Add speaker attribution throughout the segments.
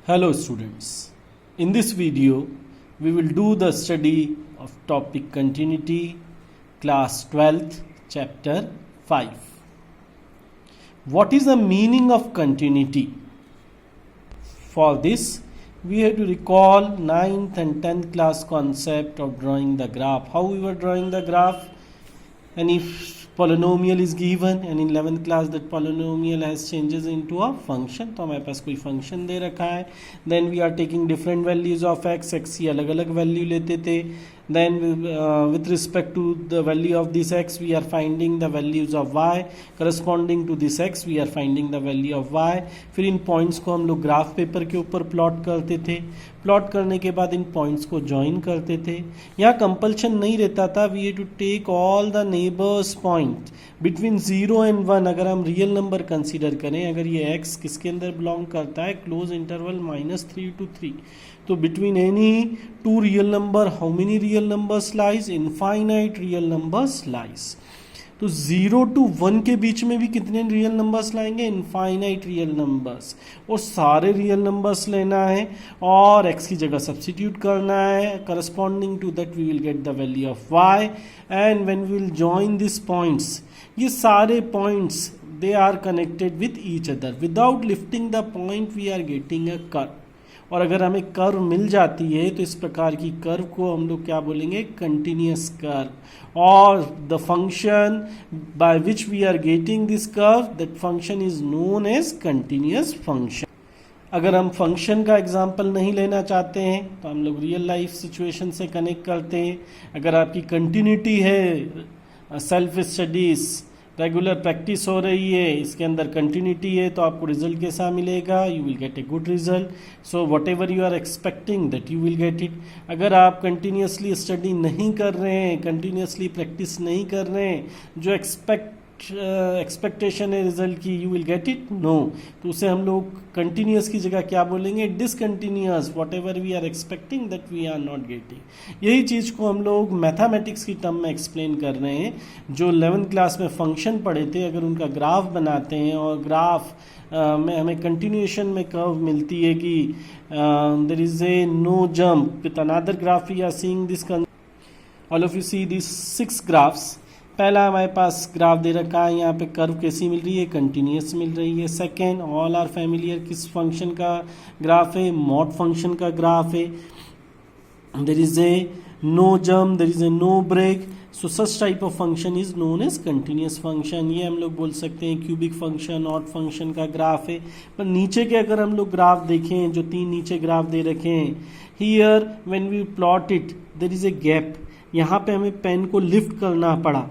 Speaker 1: Hello students, in this video we will do the study of topic continuity, class 12th, chapter 5. What is the meaning of continuity? For this we have to recall 9th and 10th class concept of drawing the graph. How we were drawing the graph, and if polynomial is given and in 11th class that polynomial has changes into a function, तो हमारे पास कोई function दे रखा है, then we are taking different values of x की अलग अलग value लेते थे, then with respect to the value of this x we are finding the values of y, corresponding to this x we are finding the value of y. फिर इन points को हम लोग graph paper के ऊपर plot करते थे, plot करने के बाद इन पॉइंट्स को ज्वाइन करते थे. यहाँ कंपल्शन नहीं रहता था, we have to take all the neighbours point between 0 and 1. अगर हम रियल नंबर कंसीडर करें, अगर ये x किसके अंदर बिलोंग करता है, क्लोज इंटरवल -3 to 3, तो between any two real number how many real numbers lies, infinite real numbers lies. तो 0 to 1 के बीच में भी कितने रियल नंबर्स लाएंगे, इनफाइनाइट रियल नंबर्स. और सारे रियल नंबर्स लेना है और x की जगह सब्स्टिट्यूट करना है, corresponding to that we will get the value of y. And when we will join this points, ये सारे points they are connected with each other. Without lifting the point we are getting a curve. और अगर हमें curve मिल जाती है तो इस प्रकार की कर्व को हम लोग क्या बोलेंगे, कंटिन्यूअस कर्व. और the function by which we are getting this curve, that function is known as continuous function. अगर हम फंक्शन का एग्जाम्पल नहीं लेना चाहते हैं तो हम लोग रियल लाइफ सिचुएशन से कनेक्ट करते हैं. अगर आपकी कंटिन्यूटी है, सेल्फ स्टडीज रेगुलर प्रैक्टिस हो रही है, इसके अंदर कंटिन्यूटी है, तो आपको रिजल्ट कैसा मिलेगा, you will get a good result. So whatever you are expecting that you will get it. अगर आप कंटिन्यूसली स्टडी नहीं कर रहे हैं, कंटिन्यूसली प्रैक्टिस नहीं कर रहे हैं, जो एक्सपेक्टेशन है रिजल्ट की, you will get it, no. तो उसे हम लोग कंटिन्यूस की जगह क्या बोलेंगे, discontinuous. Whatever we are expecting that we are not getting. यही चीज़ को हम लोग मैथमेटिक्स की टर्म में एक्सप्लेन कर रहे हैं. जो 11th क्लास में फंक्शन पढ़े थे, अगर उनका ग्राफ बनाते हैं और ग्राफ में हमें कंटिन्यूएशन में कर्व मिलती है कि there is a no jump with another graph, we are seeing this. All of you see this 6 graphs. पहला हमारे पास ग्राफ दे रखा है, यहाँ पे कर्व कैसी मिल रही है, कंटिन्यूस मिल रही है. सेकेंड, ऑल आर फैमिलियर, किस फंक्शन का ग्राफ है, मॉड फंक्शन का ग्राफ है. There is a no jump, there is a no break, so such type of function is known as continuous function. ये हम लोग बोल सकते हैं क्यूबिक फंक्शन, ऑड फंक्शन का ग्राफ है. पर नीचे के अगर हम लोग ग्राफ देखें, जो 3 नीचे ग्राफ दे रखे हैं, here when we plot it there is a gap. यहाँ पे हमें पेन को लिफ्ट करना पड़ा.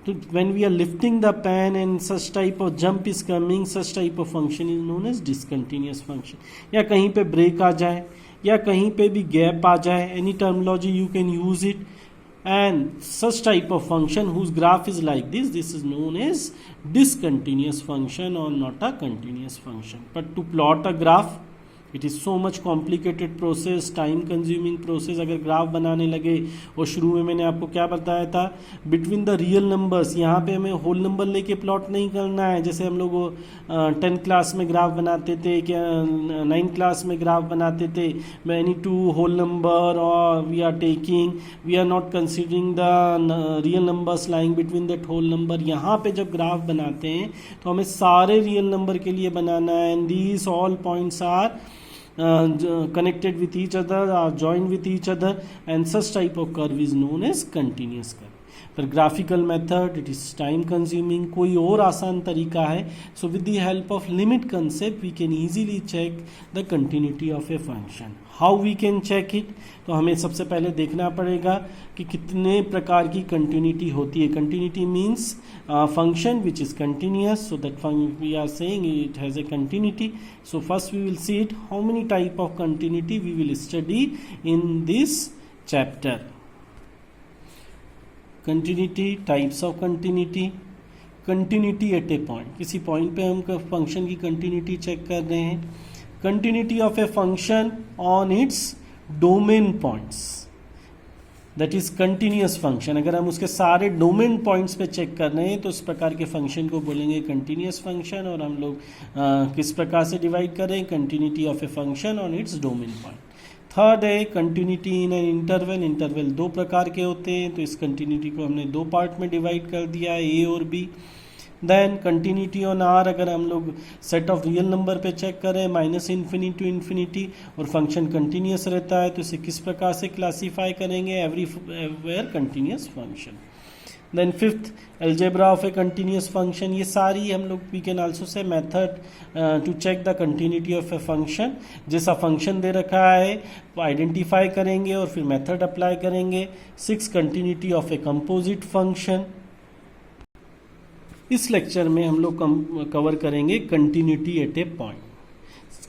Speaker 1: तो when we are lifting the pen and such type of jump is coming, such type of function is known as discontinuous function. या कहीं पे ब्रेक आ जाए या कहीं पे भी गैप आ जाए, any terminology you can use it. And such type of function whose graph is like this is known as discontinuous function or not a continuous function. But to plot a graph, it is so much complicated process, time consuming process. अगर graph बनाने लगे, और शुरू में मैंने आपको क्या बताया था, बिटवीन द रियल नंबर्स, यहाँ पे हमें होल नंबर लेके प्लॉट नहीं करना है. जैसे हम लोग 10th क्लास में ग्राफ बनाते थे, क्या 9th क्लास में ग्राफ बनाते थे, एनी टू होल नंबर, और we are not considering the real numbers lying between that whole number. यहाँ पे जब ग्राफ बनाते हैं तो हमें सारे रियल नंबर के लिए बनाना है. And these all points are connected with each other, are joined with each other, and such type of curve is known as continuous curve. पर graphical method it is time consuming. कोई और आसान तरीका है. So with the help of limit concept we can easily check the continuity of a function. How we can check it, तो हमें सबसे पहले देखना पड़ेगा कि कितने प्रकार की कंटिन्यूटी होती है. Continuity means function which is continuous, so that we are saying it has a continuity. So first we will see it how many type of continuity we will study in this chapter. Continuity, types of continuity. Continuity at a point, किसी point पे हम function की continuity check कर रहे हैं. Continuity of a function on its domain points. That is continuous function. अगर हम उसके सारे डोमेन पॉइंट्स पे चेक कर रहे हैं तो इस प्रकार के फंक्शन को बोलेंगे कंटिन्यूस फंक्शन। और हम लोग किस प्रकार से डिवाइड करें, continuity of a function on its domain point. Third है continuity in an interval. Interval दो प्रकार के होते हैं, तो इस कंटिन्यूटी को हमने दो पार्ट में डिवाइड कर दिया है, ए और b. Then continuity on R, अगर हम लोग सेट ऑफ रियल नंबर पे चेक करें माइनस इन्फिनिटी टू इन्फिनिटी और फंक्शन कंटिन्यूस रहता है, तो इसे किस प्रकार से क्लासीफाई करेंगे, everywhere continuous function. Then fifth algebra of a continuous function. ये सारी हम लोग we can also say method to check the continuity of a function. जैसा फंक्शन दे रखा है वो आइडेंटिफाई करेंगे और फिर मेथड अप्लाई करेंगे। Six continuity of a composite function. इस लेक्चर में हम लोग कवर करेंगे continuity at a point.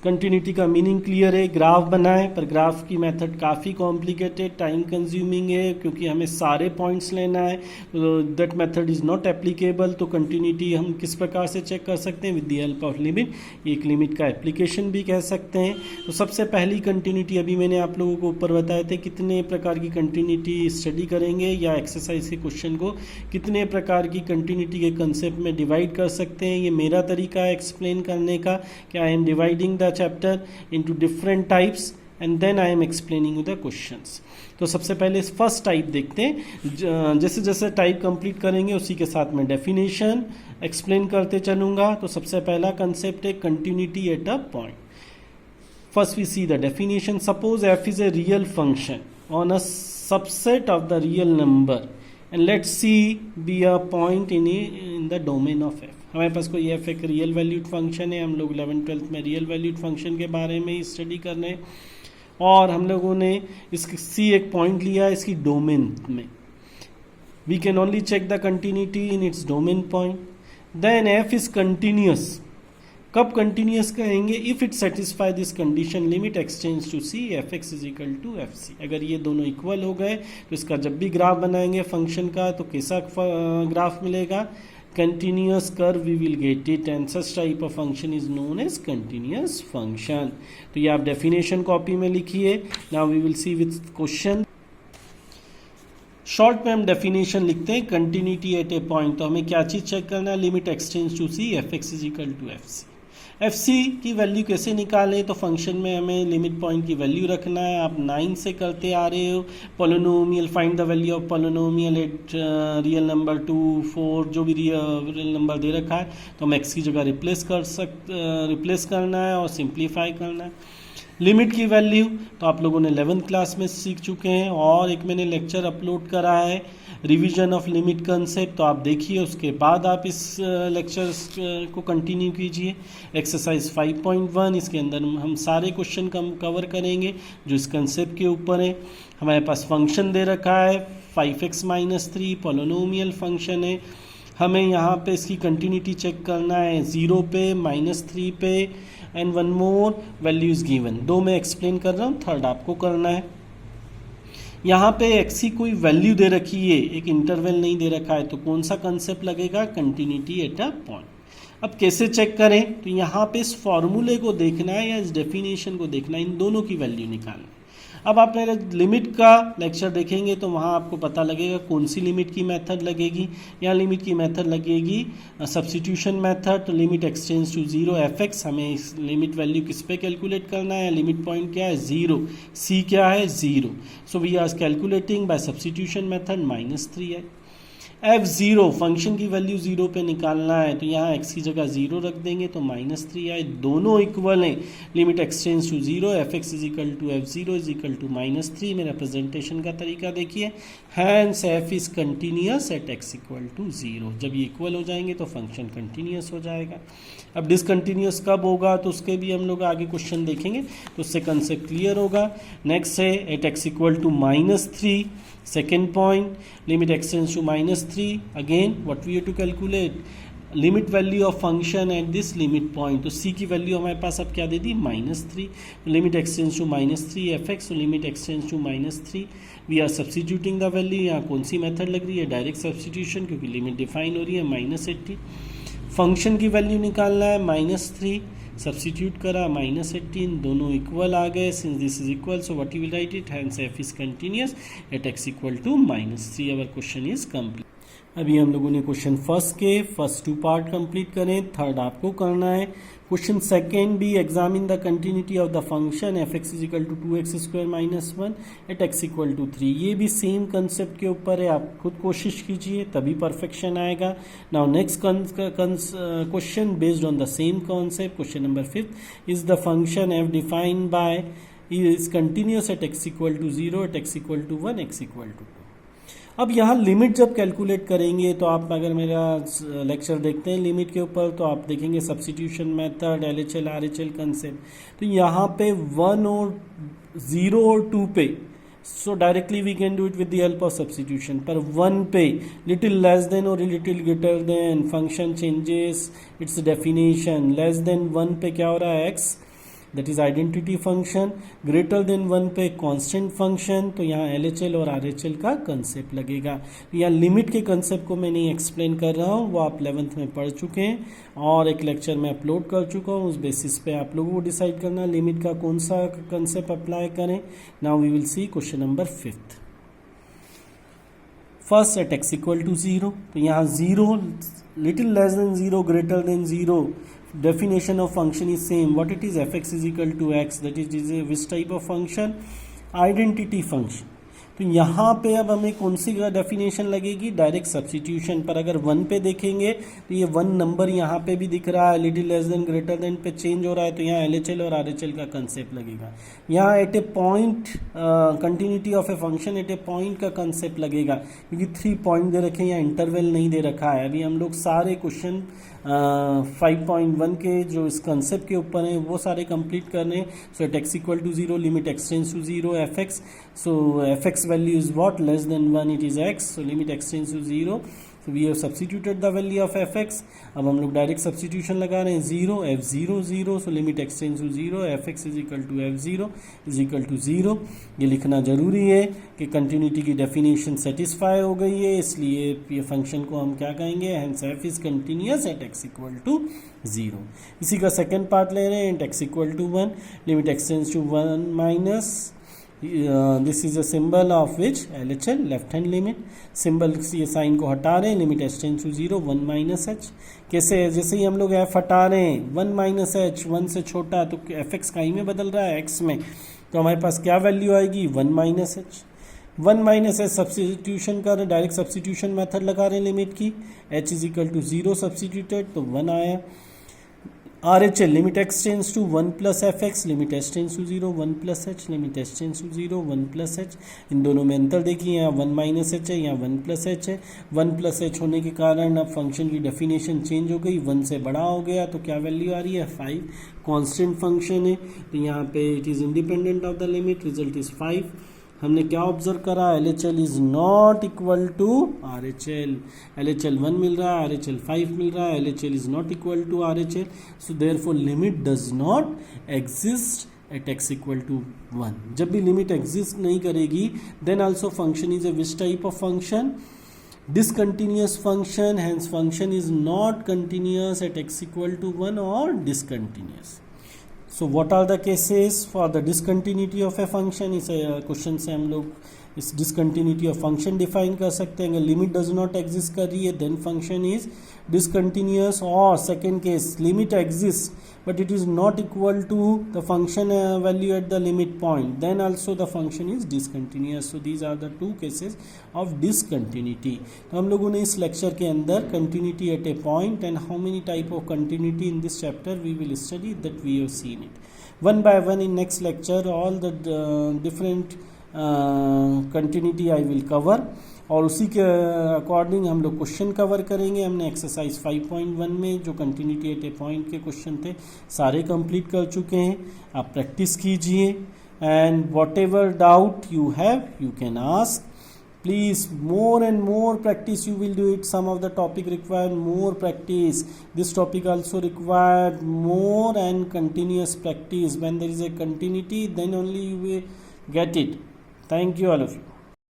Speaker 1: Continuity का मीनिंग क्लियर है, ग्राफ बनाएं, पर ग्राफ की मेथड काफ़ी कॉम्प्लिकेटेड, टाइम कंज्यूमिंग है, क्योंकि हमें सारे पॉइंट्स लेना है। That method is not applicable. तो कंटिन्यूटी हम किस प्रकार से चेक कर सकते हैं, with the help of limit. एक लिमिट का एप्लीकेशन भी कह सकते हैं। तो सबसे पहली कंटिन्यूटी अभी मैंने आप लोगों को ऊपर बताए थे, कितने प्रकार की कंटिन्यूटी स्टडी करेंगे या एक्सरसाइज के क्वेश्चन को कितने प्रकार की कंटिन्यूटी के कंसेप्ट में डिवाइड कर सकते हैं। ये मेरा तरीका है एक्सप्लेन करने का कि I am dividing the chapter into different types and then I am explaining you the questions. तो सबसे पहले फर्स्ट टाइप देखते हैं। जैसे जैसे टाइप कंप्लीट करेंगे उसी के साथ में डेफिनेशन एक्सप्लेन करते चलूँगा। तो सबसे पहला कंसेप्ट है continuity at a point. First we see the definition. Suppose f is a real function on a subset of the real number and let's see be a point in the domain of f। हमारे पास कोई f एक real valued function है। हम लोग 11th-12th में real valued function के बारे में स्टडी कर रहे हैं और हम लोगों ने इसकी c एक पॉइंट लिया है इसकी डोमेन में। We can only check the continuity in its domain point. Then f is continuous. कब कंटिन्यूस कहेंगे, if it satisfy this condition limit x tends to c f x is equal to f c. अगर ये दोनों equal हो गए तो इसका जब भी ग्राफ बनाएंगे फंक्शन का तो कैसा ग्राफ मिलेगा, continuous curve we will get it and such type of function is known as continuous function। तो ये आप डेफिनेशन कॉपी में लिखिए। now we will see with question। Short में हम डेफिनेशन लिखते हैं कंटिन्यूटी एट ए पॉइंट। तो हमें क्या चीज़ चेक करना है, limit x tends to c f x is equal to f c. F c की वैल्यू कैसे निकालें, तो फंक्शन में हमें लिमिट पॉइंट की वैल्यू रखना है। आप 9 से करते आ रहे हो। Polynomial, find the value of polynomial at real number 2 4 जो भी रियल नंबर दे रखा है तो हम एक्स की जगह रिप्लेस करना है और सिंप्लीफाई करना है। लिमिट की वैल्यू तो आप लोगों ने 11th क्लास में सीख चुके हैं और एक मैंने लेक्चर अपलोड करा है रिवीजन ऑफ लिमिट कंसेप्ट, तो आप देखिए उसके बाद आप इस लेक्चर को कंटिन्यू कीजिए। एक्सरसाइज 5.1 इसके अंदर हम सारे क्वेश्चन कवर करेंगे जो इस कंसेप्ट के ऊपर है। हमारे पास फंक्शन दे रखा है 5x-3 पोलिनोमियल फंक्शन है। हमें यहाँ पे इसकी कंटिन्यूटी चेक करना है 0 पे, -3 पे and one more value is given. 2 मैं एक्सप्लेन कर रहा हूँ, थर्ड आपको करना है। यहाँ पे एक्स की कोई वैल्यू दे रखी है, एक इंटरवल नहीं दे रखा है, तो कौन सा कंसेप्ट लगेगा, कंटिन्यूटी एट अ पॉइंट। अब कैसे चेक करें, तो यहाँ पे इस फॉर्मूले को देखना है या इस डेफिनेशन को देखना है, इन दोनों की वैल्यू निकालना है। अब आप मेरे लिमिट का लेक्चर देखेंगे तो वहाँ आपको पता लगेगा कौन सी लिमिट की मेथड लगेगी। यहाँ लिमिट की मेथड लगेगी सब्स्टिट्यूशन मेथड। तो limit x tends to 0 f x, हमें इस लिमिट वैल्यू किस पे कैलकुलेट करना है, लिमिट पॉइंट क्या है 0, सी क्या है 0। So we are calculating by substitution method -3 है। f0 फंक्शन की वैल्यू 0 पे निकालना है तो यहाँ x की जगह 0 रख देंगे तो -3 आए, दोनों इक्वल हैं। Limit x tends to 0 f x is equal to f0 is equal to -3। मेरा प्रेजेंटेशन का तरीका देखिए, hence f is continuous at x equal to 0। जब ये इक्वल हो जाएंगे तो फंक्शन कंटिन्यूस हो जाएगा। अब डिसकंटिन्यूस कब होगा तो उसके भी हम लोग आगे क्वेश्चन देखेंगे तो उससे कंसेप्ट क्लियर होगा। नेक्स्ट है at x equal to -3, second point, limit extends to -3. Again what we have to calculate, limit value of function at this limit point। तो c की वैल्यू हमारे पास अब क्या दे दी -3। Limit x tends to -3 f x, तो limit x tends to -3 we are substituting the value. यहाँ कौन सी मेथड लग रही है, डायरेक्ट सब्स्टिट्यूशन, क्योंकि लिमिट डिफाइन हो रही है -80। फंक्शन की वैल्यू निकालना है -3, सब्सिट्यूट करा, -18, दोनों इक्वल आ गए, since this is equal so what you will write it, hence f is continuous at x equal to -3। Our question is complete. अभी हम लोगों ने क्वेश्चन फर्स्ट के फर्स्ट 2 पार्ट कंप्लीट करें, थर्ड आपको करना है। क्वेश्चन सेकेंड भी, examine the continuity of the function f(x) is equal to 2x² - 1 at x equal to 3। ये भी सेम कंसेप्ट के ऊपर है, आप खुद कोशिश कीजिए तभी परफेक्शन आएगा। Now next question based on the same concept, question number 5, is the function f defined by is continuous at x equal to 0 at x equal to 1 x equal to 2। अब यहाँ लिमिट जब calculate करेंगे तो आप अगर मेरा lecture देखते हैं लिमिट के ऊपर तो आप देखेंगे substitution method, LHL RHL concept. तो यहाँ पे 1 और 0 और 2 पे so directly we can do it with the help of substitution, पर 1 पे लिटिल लेस देन और little greater than function changes its definition. Less than 1 पे क्या हो रहा है x, that is identity function, greater than 1 पे कांस्टेंट फंक्शन। तो यहाँ LHL और RHL का कंसेप्ट लगेगा। तो यहाँ लिमिट के कंसेप्ट को मैं नहीं एक्सप्लेन कर रहा हूँ, वो आप 11th में पढ़ चुके हैं और एक लेक्चर में अपलोड कर चुका हूँ। उस बेसिस पे आप लोगों को डिसाइड करना लिमिट का कौन सा कंसेप्ट अप्लाई करें। Now we will see question number 5th। First at x equal to 0, तो यहाँ 0 little less than 0 greater than 0, definition of function is same. What it is, f(x) is equal to x, that is which type of function, identity function। तो यहाँ पे अब हमें कौन सी definition लगेगी, direct substitution. पर अगर 1 पे देखेंगे तो ये 1 नंबर यहाँ पे भी दिख रहा है, little less then greater than पे चेंज हो रहा है, तो यहाँ LHL और RHL का कंसेप्ट लगेगा। यहाँ at a point continuity of a function at a point का कंसेप्ट लगेगा, क्योंकि 3 पॉइंट दे रखे हैं, यहाँ इंटरवल नहीं दे रखा है। अभी हम लोग सारे क्वेश्चन 5.1 के जो इस कंसेप्ट के ऊपर हैं वो सारे कंप्लीट कर रहे हैं। So at x equal to 0 limit x tends to 0 f(x), so f(x) value is what, less than 1 it is x, so limit x tends to 0, so we have substituted the value of f(x). अब हम लोग direct substitution लगा रहे हैं, 0 f(0) 0, so limit x tends to 0, f(x) is equal to f(0) is equal to 0। ये लिखना जरूरी है कि कंटिन्यूटी की डेफिनेशन सेटिस्फाई हो गई है, इसलिए ये फंक्शन को हम क्या कहेंगे, hence f is continuous at x equal to 0। इसी का सेकेंड पार्ट ले रहे हैं, at x equal to 1 limit x tends to 1 minus this is a symbol of which LHL, left hand limit. Symbol ये साइन को हटा रहे हैं, limit h tends to 0 1 minus h। कैसे, जैसे ही हम लोग f हटा रहे हैं 1 माइनस h, 1 से छोटा, तो f(x) का ही में बदल रहा है x में, तो हमारे पास क्या वैल्यू आएगी, 1 minus h। 1 minus h substitution कर रहे हैं, डायरेक्ट सब्स्टिट्यूशन मेथड लगा रहे हैं लिमिट की, h is equal to 0 substituted तो 1 आया। RHL limit x tends to 1 plus f(x), limit h tends to 0 1 plus h, limit h tends to 0 1 plus h। इन दोनों में अंतर देखिए, यहाँ 1 माइनस h है, यहाँ 1 प्लस h है। 1 प्लस h होने के कारण अब फंक्शन की डेफिनेशन चेंज हो गई, 1 से बड़ा हो गया, तो क्या वैल्यू आ रही है, 5। कांस्टेंट फंक्शन है तो यहाँ पे it is independent of the limit, result is 5। हमने क्या ऑब्जर्व करा, LHL is not equal to RHL, LHL 1 मिल रहा है, RHL 5 मिल रहा है, LHL is not equal to RHL, so therefore limit does not exist at x equal to 1। जब भी लिमिट एग्जिस्ट नहीं करेगी then also function is a which type of function, discontinuous function, hence function is not continuous at x equal to 1 or discontinuous। So what are the cases for the discontinuity of a function, इस question से हम लोग इस discontinuity of function define कर सकते हैं। अगर limit does not exist कर रही है देन फंक्शन इज डिसकंटिन्यूअस, और second case limit exist but it is not equal to the function value at the limit point, then also the function is discontinuous. So these are the 2 cases of discontinuity. तो हम लोगों ने इस lecture के अंदर continuity at a point and how many type of continuity in this chapter we will study, that we have seen it one by one in next lecture. All the different continuity I will cover, और उसी के according हम लोग question cover करेंगे। हमने exercise 5.1 में जो continuity at a point के क्वेश्चन थे सारे कंप्लीट कर चुके हैं। आप प्रैक्टिस कीजिए and what ever doubt you have you can ask. Please, more and more practice you will do it. Some of the topic require more practice. This topic also required more and continuous practice. When there is a continuity, then only you will get it. Thank you all of you.